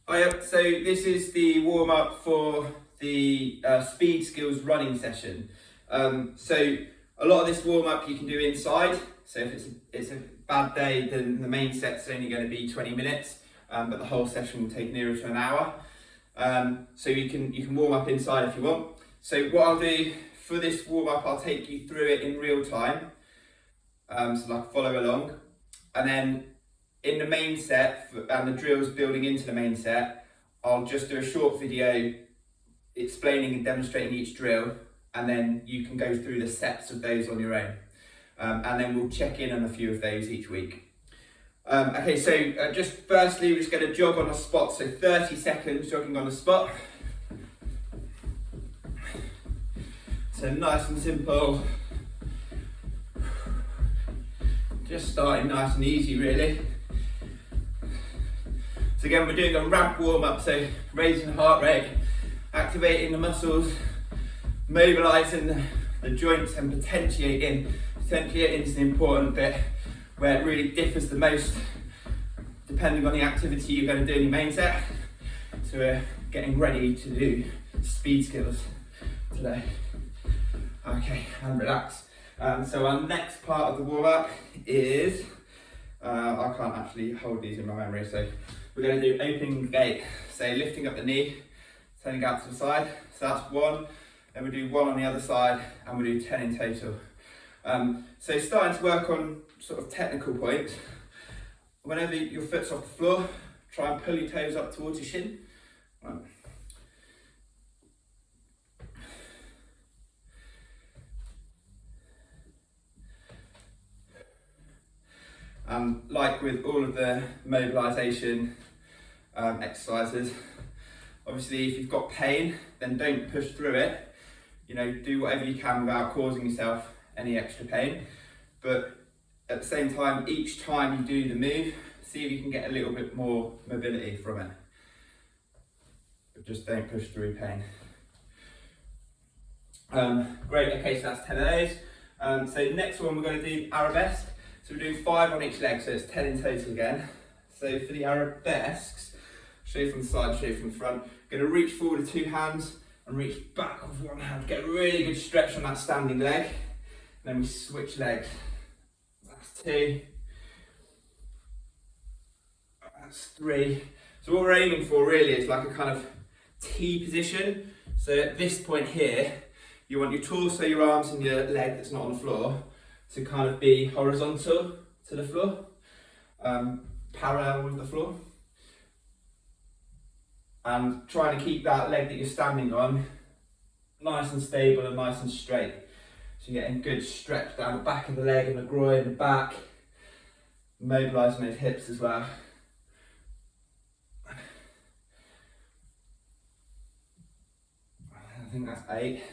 So this is the warm-up for the speed skills running session. So a lot of this warm-up you can do inside. So if it's a bad day, then the main set's only going to be 20 minutes, but the whole session will take nearer to an hour. So you can warm up inside if you want. So what I'll do for this warm-up, I'll take you through it in real time, so like follow along, and then in the main set, and the drills building into the main set, I'll just do a short video explaining and demonstrating each drill, and then you can go through the sets of those on your own. And then we'll check in on a few of those each week. Okay, so just firstly, we're just going to jog on a spot, so 30 seconds jogging on a spot. So nice and simple. Just starting nice and easy, really. So again, we're doing a ramp warm up, so raising the heart rate, activating the muscles, mobilising the joints and potentiating. Potentiating is the important bit where it really differs the most depending on the activity you're going to do in your main set. So we're getting ready to do speed skills today. Okay, and relax. So our next part of the warm up is, I can't actually hold these in my memory, so we're going to do opening the gate. So lifting up the knee, turning out to the side. So that's one. Then we do one on the other side, and we do 10 in total. So starting to work on sort of technical points. Whenever your foot's off the floor, try and pull your toes up towards your shin. Right. Like with all of the mobilisation exercises, obviously if you've got pain, then don't push through it. You know, do whatever you can without causing yourself any extra pain. But at the same time, each time you do the move, see if you can get a little bit more mobility from it. But just don't push through pain. Great, okay, so that's 10 of those. So next one we're going to do Arabesque. So we're doing 5 on each leg, so it's 10 in total again. So for the Arabesques, show you from the side, show you from the front. Going to reach forward with 2 hands and reach back with 1 hand. Get a really good stretch on that standing leg. Then we switch legs. That's 2. That's 3. So what we're aiming for really is like a kind of T position. So at this point here, you want your torso, your arms and your leg that's not on the floor to kind of be horizontal to the floor, parallel with the floor. And trying to keep that leg that you're standing on nice and stable and nice and straight. So you're getting good stretch down the back of the leg and the groin, the back, mobilising those hips as well. I think that's 8,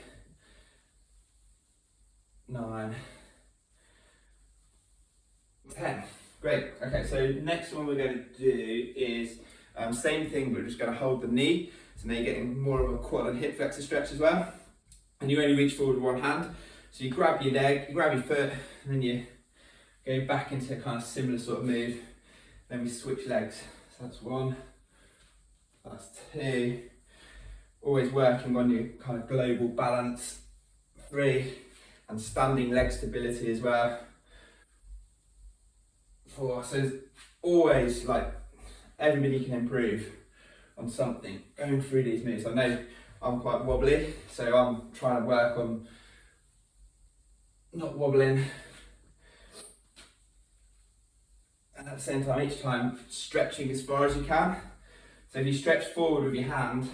9, 10. Great. Okay, so next one we're going to do is same thing, we're just going to hold the knee. So now you're getting more of a quad and hip flexor stretch as well. And you only reach forward with 1 hand. So you grab your leg, you grab your foot, and then you go back into a kind of similar sort of move. Then we switch legs. So that's 1, that's 2. Always working on your kind of global balance. 3, and standing leg stability as well. 4, so it's always like everybody can improve on something going through these moves. I know I'm quite wobbly, so I'm trying to work on not wobbling, and at the same time, each time stretching as far as you can. So if you stretch forward with your hand,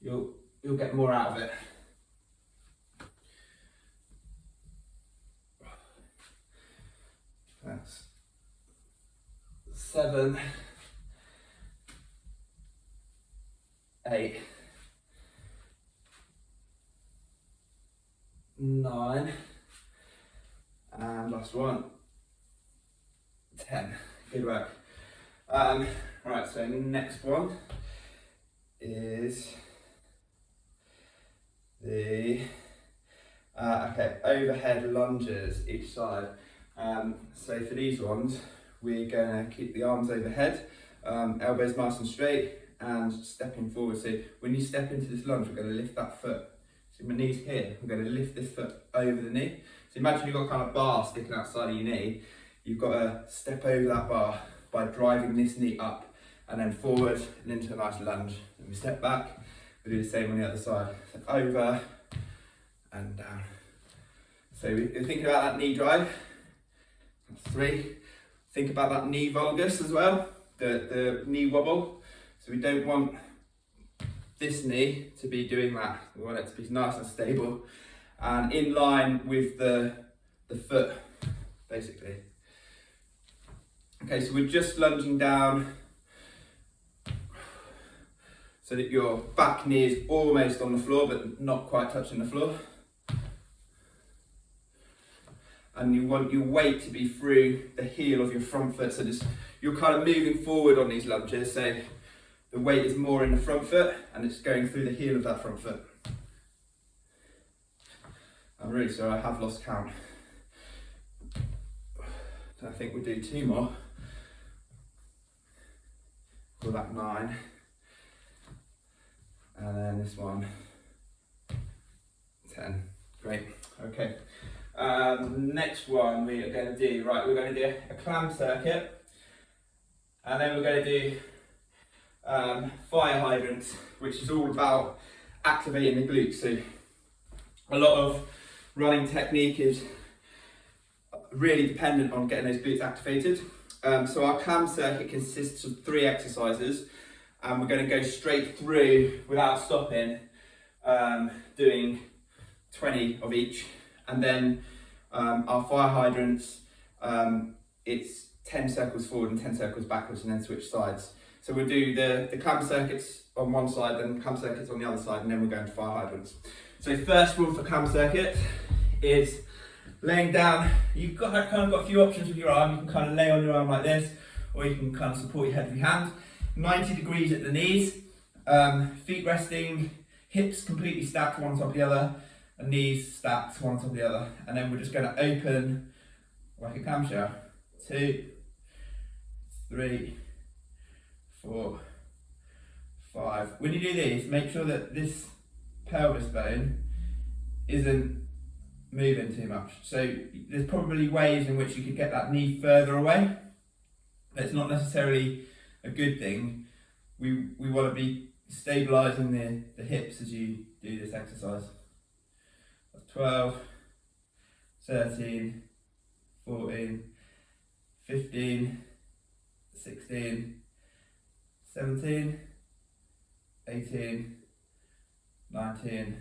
you'll get more out of it. That's 7, 8, 9, and last one, 10. Good work. Right, so next one is the overhead lunges each side. So for these ones, we're going to keep the arms overhead, elbows nice and straight, and stepping forward. So when you step into this lunge, we're going to lift that foot. So my knee's here, I'm going to lift this foot over the knee. So imagine you've got kind of bar sticking outside of your knee. You've got to step over that bar by driving this knee up and then forward and into a nice lunge. And we step back, we do the same on the other side. So over and down. So you're thinking about that knee drive. That's 3. Think about that knee valgus as well, the knee wobble. So we don't want this knee to be doing that. We want it to be nice and stable and in line with the foot, basically. Okay, so we're just lunging down so that your back knee is almost on the floor but not quite touching the floor. And you want your weight to be through the heel of your front foot. So you're kind of moving forward on these lunges. So the weight is more in the front foot and it's going through the heel of that front foot. I'm really sorry, I have lost count. So I think we'll do 2 more. Call that 9. And then this one, 10. Great, okay. Next one we are going to do, right, we're going to do a clam circuit. And then we're going to do fire hydrants, which is all about activating the glutes. So a lot of running technique is really dependent on getting those glutes activated. So our clam circuit consists of 3 exercises, and we're going to go straight through without stopping, doing 20 of each. And then our fire hydrants, it's 10 circles forward and 10 circles backwards and then switch sides. So we'll do the clam circuits on one side, then clam circuits on the other side, and then we'll go into fire hydrants. So first rule for clam circuit is laying down. You've got a few options with your arm. You can kind of lay on your arm like this, or you can kind of support your head with your hand. 90 degrees at the knees, feet resting, hips completely stacked one on top of the other, and knees stacked one on top of the other. And then we're just going to open like a clamshell. 2, 3, 4, 5. When you do these, make sure that this pelvis bone isn't moving too much. So there's probably ways in which you could get that knee further away. That's not necessarily a good thing. We want to be stabilising the hips as you do this exercise. 12, 13, 14, 15, 16, 17, 18, 19,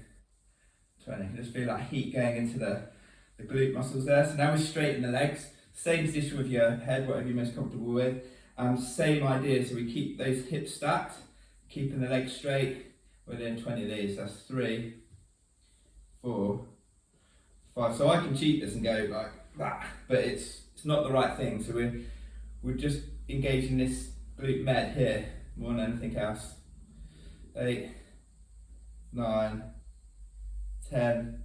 20. You just feel that heat going into the glute muscles there. So now we straighten the legs. Same position with your head, whatever you're most comfortable with. Same idea, so we keep those hips stacked, keeping the legs straight. We're doing 20 of these. That's 3, 4, 5. So I can cheat this and go like that, but it's not the right thing. So we're just engaging this glute med here more than anything else. 8, 9, 10,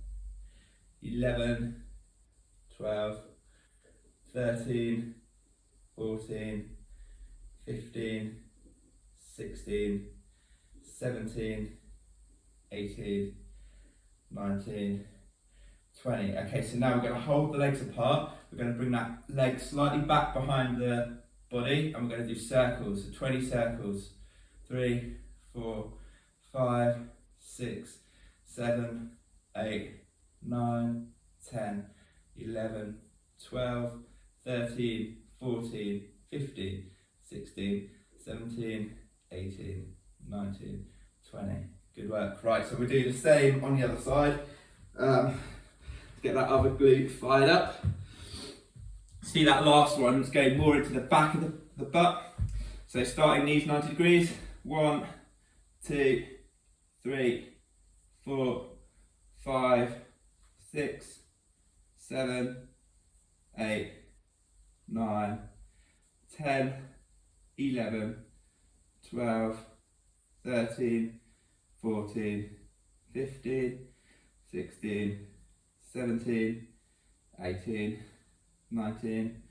11, 12, 13, 14, 15, 16, 17, 18, 19, 20. Okay, so now we're going to hold the legs apart. We're going to bring that leg slightly back behind the body, and we're going to do circles, so 20 circles. 3, 4, 5, 6, 7, 8, 9, 10, 11, 12, 13, 14, 15, 16, 17, 18, 19, 20. Good work. Right, so we'll do the same on the other side. Get that other glute fired up. See that last one, it's going more into the back of the butt. So starting knees 90 degrees. 1, 2, 3, 4, 5, 6, 7, 8, 9, 10, 11, 12, 13, 14, 15, 16, 17, 18, 19,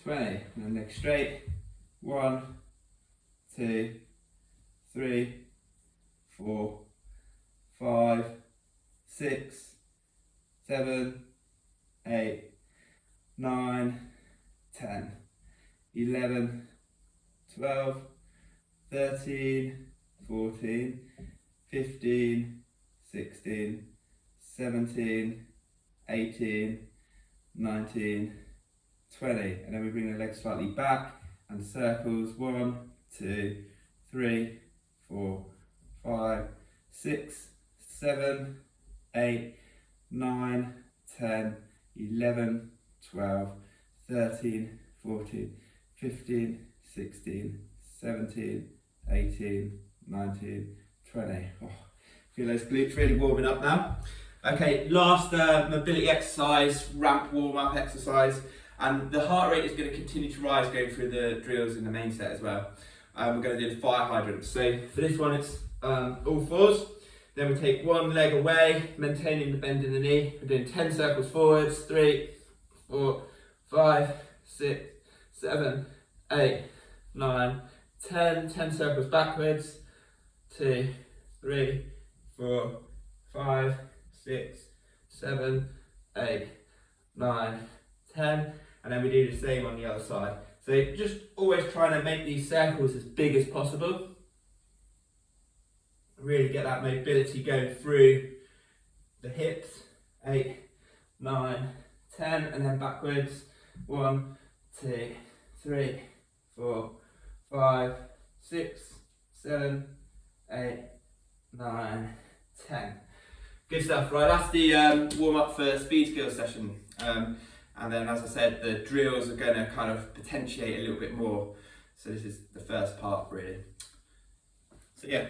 20. And then next straight. 1, 2, 3, 4, 5, 6, 7, 8, 9, 10, 11, 12, 13, 14, 15, 16, 17, 18, 19, 20. And then we bring the legs slightly back and circles. 1, 2, 3, 4, 5, 6, 7, 8, 9, 10, 11, 12, 13, 14, 15, 16, 17, 18, 19, 20. Oh, feel those glutes really warming up now. Okay, last mobility exercise, ramp warm-up exercise, and the heart rate is going to continue to rise going through the drills in the main set as well. We're going to do the fire hydrants. So for this one it's all fours, then we take one leg away, maintaining the bend in the knee. We're doing 10 circles forwards, 3, 4, 5, 6, 7, 8, 9, 10, 10 circles backwards, 2, 3, 4, 5, 6, 7, 8, 9, 10, and then we do the same on the other side. So just always trying to make these circles as big as possible. Really get that mobility going through the hips. 8, 9, 10, and then backwards. 1, 2, 3, 4, 5, 6, 7, 8, 9, 10. Good stuff, right? That's the warm up for speed skills session. And then, as I said, the drills are going to kind of potentiate a little bit more. So this is the first part, really. So yeah.